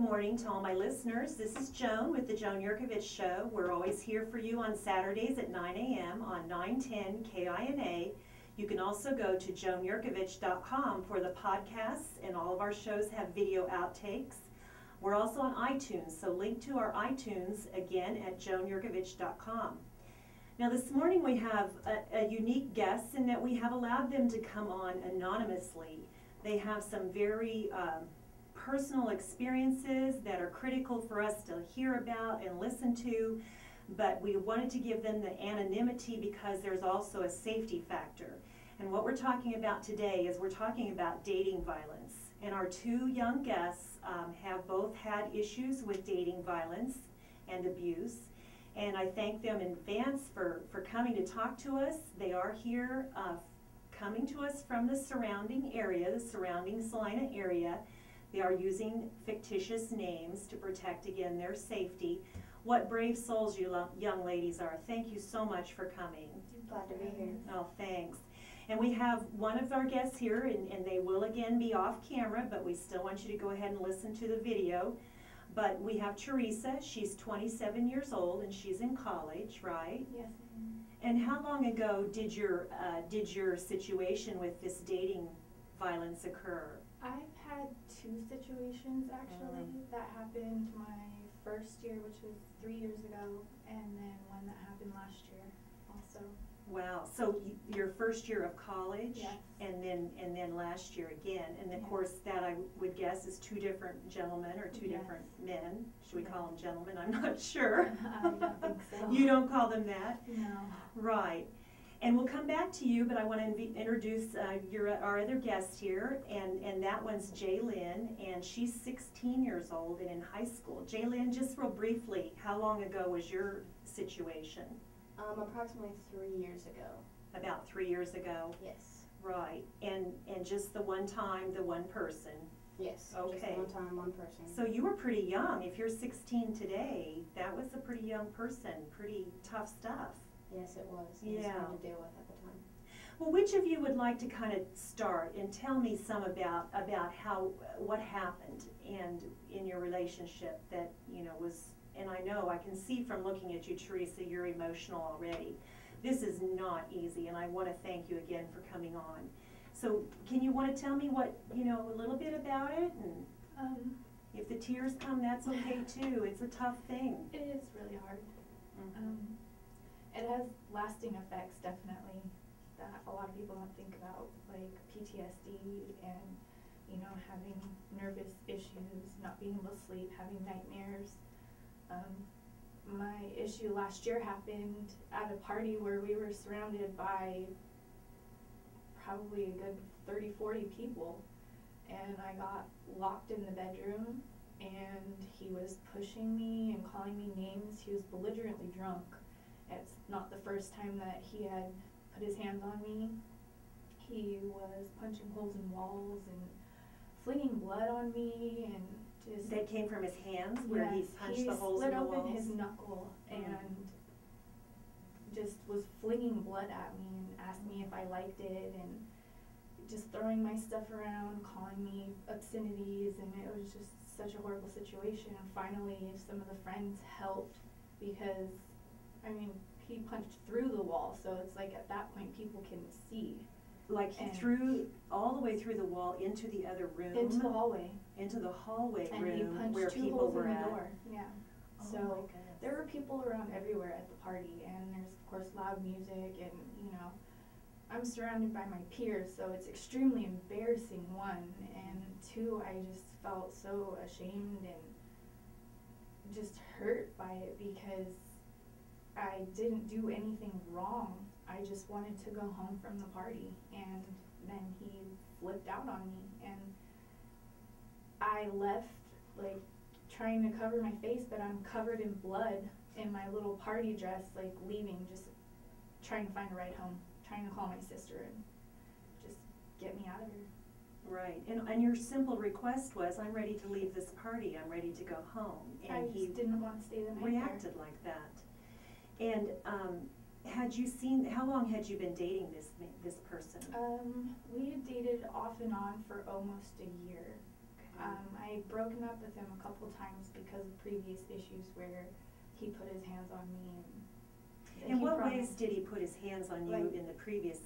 morning to all my listeners. This is Joan with the Joan Yurkovich Show. We're always here for you on Saturdays at 9 a.m. on 910 KINA. You can also go to joanyurkovich.com for the podcasts, and all of our shows have video outtakes. We're also on iTunes, so link to our iTunes again at joanyurkovich.com. Now this morning we have a unique guest in that we have allowed them to come on anonymously. They have some very personal experiences that are critical for us to hear about and listen to, but we wanted to give them the anonymity because there's also a safety factor. And what we're talking about today is we're talking about dating violence. And our two young guests have both had issues with dating violence and abuse. And I thank them in advance for coming to talk to us. They are here coming to us from the surrounding area, the surrounding Salina area. They are using fictitious names to protect, again, their safety. What brave souls you young ladies are. Thank you so much for coming. Glad to be here. Oh, thanks. And we have one of our guests here, and they will again be off camera, but we still want you to go ahead and listen to the video. But we have Teresa. She's 27 years old, and she's in college, right? Yes. And how long ago did your situation with this dating violence occur? I've had two situations actually that happened my first year, which was 3 years ago, and then one that happened last year also. Wow. So your first year of college, yes. and then last year again, and of course that I would guess is two different gentlemen or two yes. different men. Should we call them gentlemen? I'm not sure. I don't think so. You don't call them that? No. Right. And we'll come back to you, but I want to introduce our other guest here, and that one's Jaylyn, and she's 16 years old and in high school. Jaylyn, just real briefly, how long ago was your situation? Approximately 3 years ago. About 3 years ago? Yes. Right. And just the one time, the one person? Yes. Okay. Just one time, one person. So you were pretty young. If you're 16 today, that was a pretty young person. Pretty tough stuff. Yes, it was. It was hard to deal with at the time. Well, which of you would like to kind of start and tell me some about what happened and in your relationship that, was, and I know I can see from looking at you, Teresa, you're emotional already. This is not easy, and I want to thank you again for coming on. So can you want to tell me what, a little bit about it? And if the tears come, that's okay too. It's a tough thing. It is really hard. It has lasting effects, definitely, that a lot of people don't think about, like PTSD and, having nervous issues, not being able to sleep, having nightmares. My issue last year happened at a party where we were surrounded by probably a good 30, 40 people, and I got locked in the bedroom, and he was pushing me and calling me names. He was belligerently drunk. It's not the first time that he had put his hands on me. He was punching holes in walls and flinging blood on me, and just... That came from his hands, where he punched the holes in the walls? He split open his knuckle and just was flinging blood at me and asked me if I liked it, and just throwing my stuff around, calling me obscenities, and it was just such a horrible situation. And finally, some of the friends helped because, he punched through the wall, so it's like at that point people can see. Like he threw all the way through the wall into the other room? Into the hallway. Into the hallway and room he punched where two people holes were in the at? door. Yeah. Oh So there were people around everywhere at the party, and there's of course loud music, and I'm surrounded by my peers, so it's extremely embarrassing, one, and two, I just felt so ashamed and just hurt by it because I didn't do anything wrong. I just wanted to go home from the party, and then he flipped out on me, and I left, like, trying to cover my face, but I'm covered in blood in my little party dress, like, leaving, just trying to find a ride home, trying to call my sister and just get me out of here. Right, and your simple request was, I'm ready to leave this party, I'm ready to go home. And he didn't want to stay the night reacted there. like that. And how long had you been dating this person? We had dated off and on for almost a year. I'd broken up with him a couple times because of previous issues where he put his hands on me. And In what ways did he put his hands on you Like, in the previous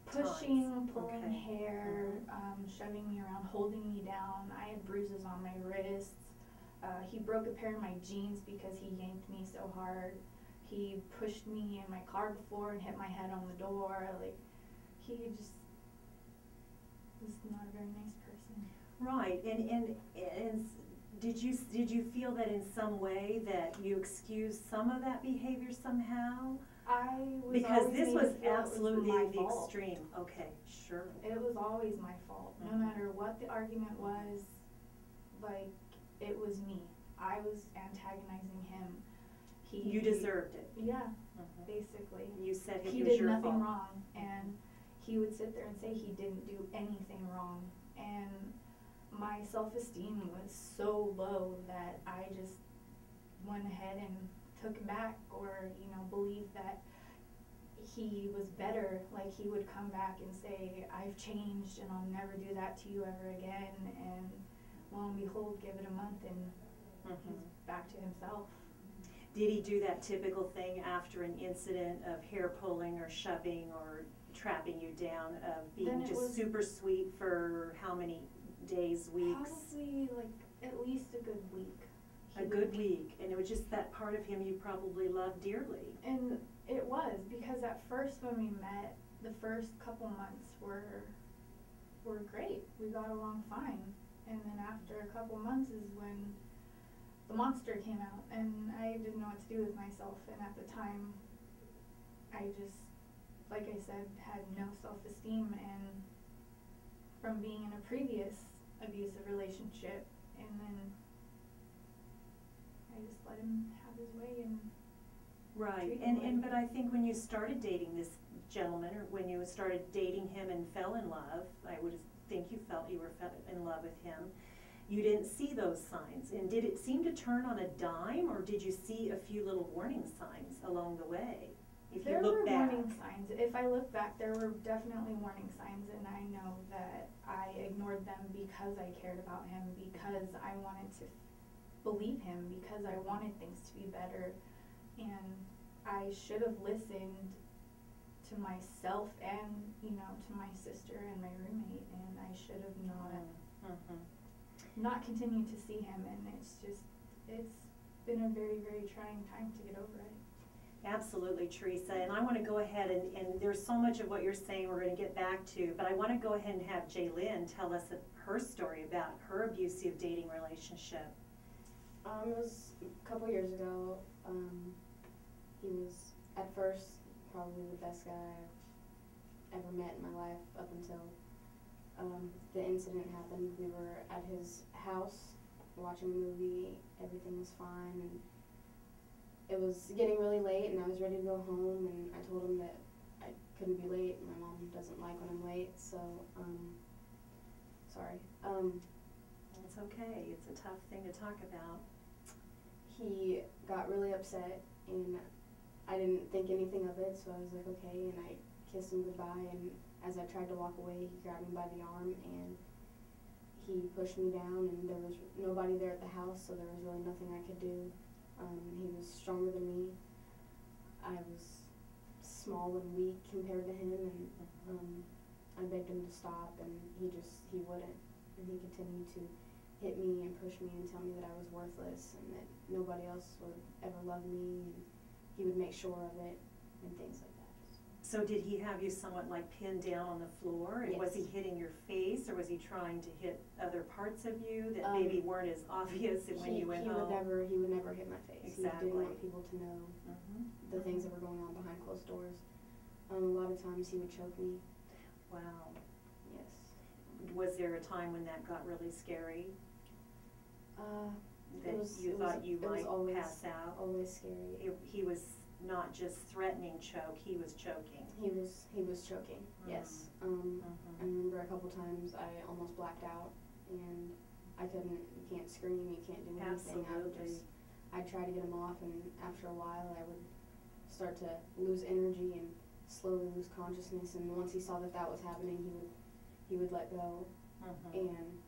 pushing, times? pulling Okay. hair, shoving me around, holding me down. I had bruises on my wrists. He broke a pair of my jeans because he yanked me so hard. He pushed me in my car before and hit my head on the door. Like, he just was not a very nice person. Right, and did you feel that in some way that you excused some of that behavior somehow? I was Because always this made was to feel it absolutely my the fault. extreme. Okay, sure. It was always my fault. No Mhm. matter what the argument was, like, it was me. I was antagonizing him. You deserved it. Yeah, Mhm. basically. You said He it was did your nothing fault. wrong, and he would sit there and say he didn't do anything wrong. And my self-esteem was so low that I just went ahead and took him back, or, believed that he was better. Like, he would come back and say, I've changed and I'll never do that to you ever again. And lo and behold, give it a month and he's back to himself. Did he do that typical thing after an incident of hair pulling or shoving or trapping you down, of being Then it just was- super sweet for how many days, weeks? Probably like at least a good week. A good week, and it was just that part of him you probably loved dearly. And it was, because at first when we met, the first couple months were great. We got along fine. And then after a couple months is when the monster came out, and I didn't know what to do with myself. And at the time, I just, like I said, had no self-esteem, and from being in a previous abusive relationship, and then I just let him have his way. And Right, treated and like- but I think when you started dating this gentleman, or when you started dating him and fell in love, I would think you felt you were in love with him, you didn't see those signs. And did it seem to turn on a dime, or did you see a few little warning signs along the way? If There you look were back. warning signs. If I look back, there were definitely warning signs, and I know that I ignored them because I cared about him, because I wanted to believe him, because I wanted things to be better. And I should have listened to myself and, to my sister and my roommate, and I should have not continued to see him. And it's been a very, very trying time to get over it. Absolutely, Teresa, and I want to go ahead and there's so much of what you're saying we're going to get back to, but I want to go ahead and have Jaylyn tell us her story about her abusive dating relationship. It was a couple years ago. He was, at first, probably the best guy I've ever met in my life, up until the incident happened. We were at his house watching a movie. Everything was fine, and it was getting really late, and I was ready to go home, and I told him that I couldn't be late. My mom doesn't like when I'm late, so, sorry. It's okay, it's a tough thing to talk about. He got really upset, and I didn't think anything of it, so I was like, okay, and I kissed him goodbye, and as I tried to walk away, he grabbed me by the arm, and he pushed me down, and there was nobody there at the house, so there was really nothing I could do. He was stronger than me. I was small and weak compared to him, and I begged him to stop, and he wouldn't, and he continued to hit me and push me and tell me that I was worthless and that nobody else would ever love me, and he would make sure of it and things like that. So did he have you somewhat like pinned down on the floor? And was he Yes. hitting your face, or was he trying to hit other parts of you that maybe weren't as obvious when you went home? He would never hit my face. Exactly. He didn't want people to know the things that were going on behind closed doors. A lot of times he would choke me. Wow. Yes. Was there a time when that got really scary? That you thought you might pass out? Always scary. He was not just threatening choke, he was choking. He was choking. Yes. I remember a couple times I almost blacked out, and I couldn't. You can't scream. You can't do anything. Absolutely. I'd try to get him off, and after a while, I would start to lose energy and slowly lose consciousness. And once he saw that was happening, he would let go. And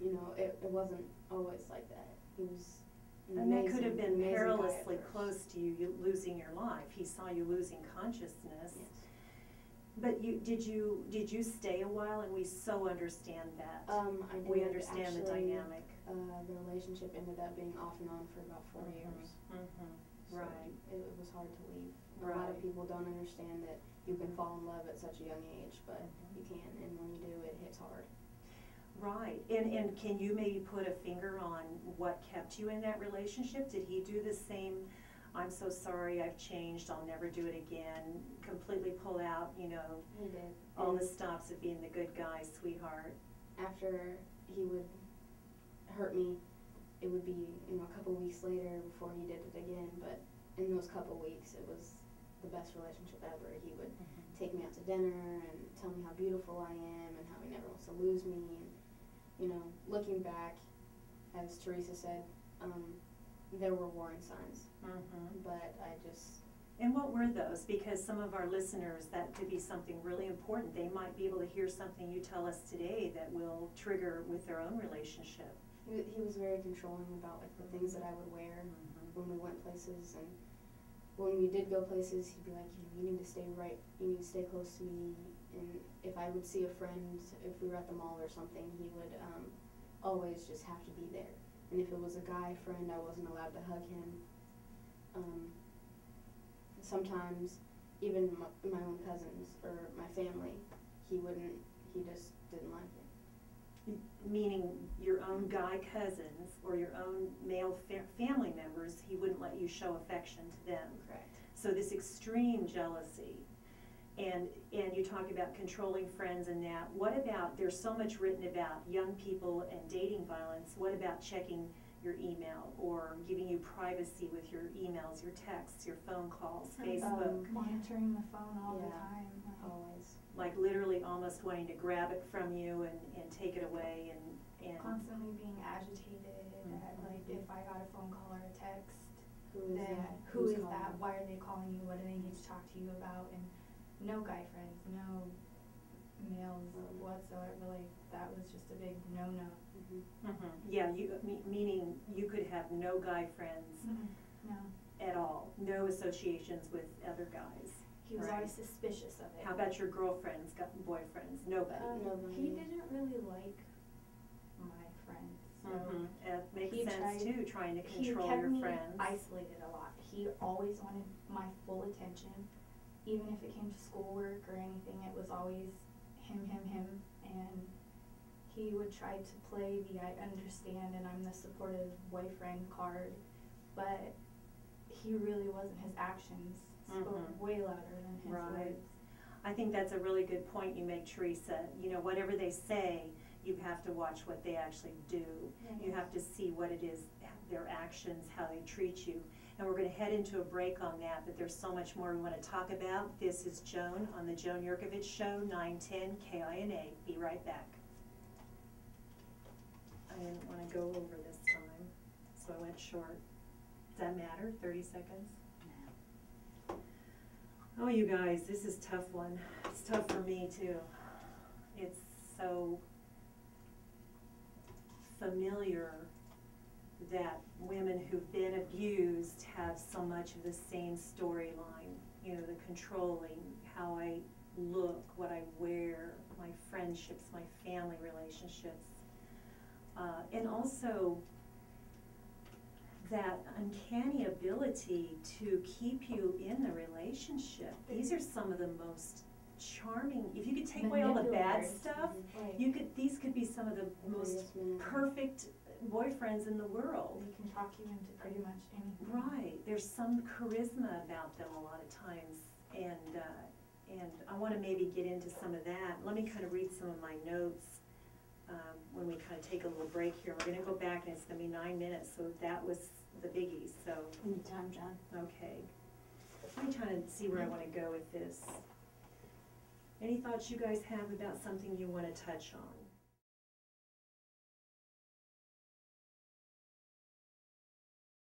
you know, it wasn't always like that. He was an And that could have been amazing guy at perilously first. close to you losing your life. He saw you losing consciousness. Yes. But did you stay a while? And we so understand that. I did. We understand the Actually, dynamic. The relationship ended up being off and on for about 4 years. So Right. it was hard to leave. A Right. lot of people don't understand that you can fall in love at such a young age, but you can, and when you do, it hits hard. Right. And can you maybe put a finger on what kept you in that relationship? Did he do the same, I'm so sorry, I've changed, I'll never do it again, completely pull out, you know, He did. all And the stops of being the good guy, sweetheart? after he would hurt me, it would be, you know, a couple weeks later before he did it again, but in those couple weeks, it was the best relationship ever. He would take me out to dinner and tell me how beautiful I am and how he never wants to lose me. And, you know, looking back, as Teresa said, there were warning signs, but I just, And what were those? Because some of our listeners, that could be something really important. They might be able to hear something you tell us today that will trigger with their own relationship. he was very controlling about like the things that I would wear when we went places, and when we did go places, he'd be like, you know, you need to stay right, you need to stay close to me. And if I would see a friend, if we were at the mall or something, he would always just have to be there. And if it was a guy friend, I wasn't allowed to hug him. Sometimes, even my own cousins or my family, he just didn't like it. Meaning your own guy cousins or your own male family members, he wouldn't let you show affection to them. Correct. So this extreme jealousy, and you talk about controlling friends and that. What about, there's so much written about young people and dating violence. What about checking your email or giving you privacy with your emails, your texts, your phone calls, Facebook? Monitoring the phone all the Yeah. time. Always. Like literally almost wanting to grab it from you and take it away and Constantly being agitated at, like, if I got a phone call or a text, Who is then that? who Who's is calling? that? Why are they calling you? What do they need to talk to you about? And no guy friends, no males whatsoever. Like, that was just a big no-no. Yeah, meaning you could have no guy friends No. at all, no associations with other guys. He was Right. always suspicious of it. How about your girlfriends, boyfriends? Nobody. Nobody. He didn't really like my friends. So It makes he sense tried- too, trying to he control kept your me friends. isolated a lot. He always wanted my full attention. Even if it came to schoolwork or anything, it was always him. And he would try to play the I understand and I'm the supportive boyfriend card, but he really wasn't. His actions spoke way louder than his Right. words. I think that's a really good point you make, Teresa. You know, whatever they say, you have to watch what they actually do. You have to see what it is, their actions, how they treat you. And we're going to head into a break on that, but there's so much more we want to talk about. This is Joan on the Joan Yurkovich Show, 910 KINA. Be right back. I didn't want to go over this time, so I went short. Does that matter, 30 seconds? No. Oh, you guys, this is a tough one. It's tough for me, too. It's so familiar that women who've been abused have so much of the same storyline. You know, the controlling, how I look, what I wear, my friendships, my family relationships. And also that uncanny ability to keep you in the relationship. These are some of the most charming, if you could take away all the bad Manipulators. stuff, Right. these could be some of the most Embarrassment. perfect boyfriends in the world. They can talk you into pretty much anything. Right, there's some charisma about them a lot of times, and I want to maybe get into some of that. Let me kind of read some of my notes when we kind of take a little break here. We're going to go back, and it's going to be 9 minutes, so that was the biggies, so. Anytime, John. Okay. Let me try to see where I want to go with this. Any thoughts you guys have about something you want to touch on?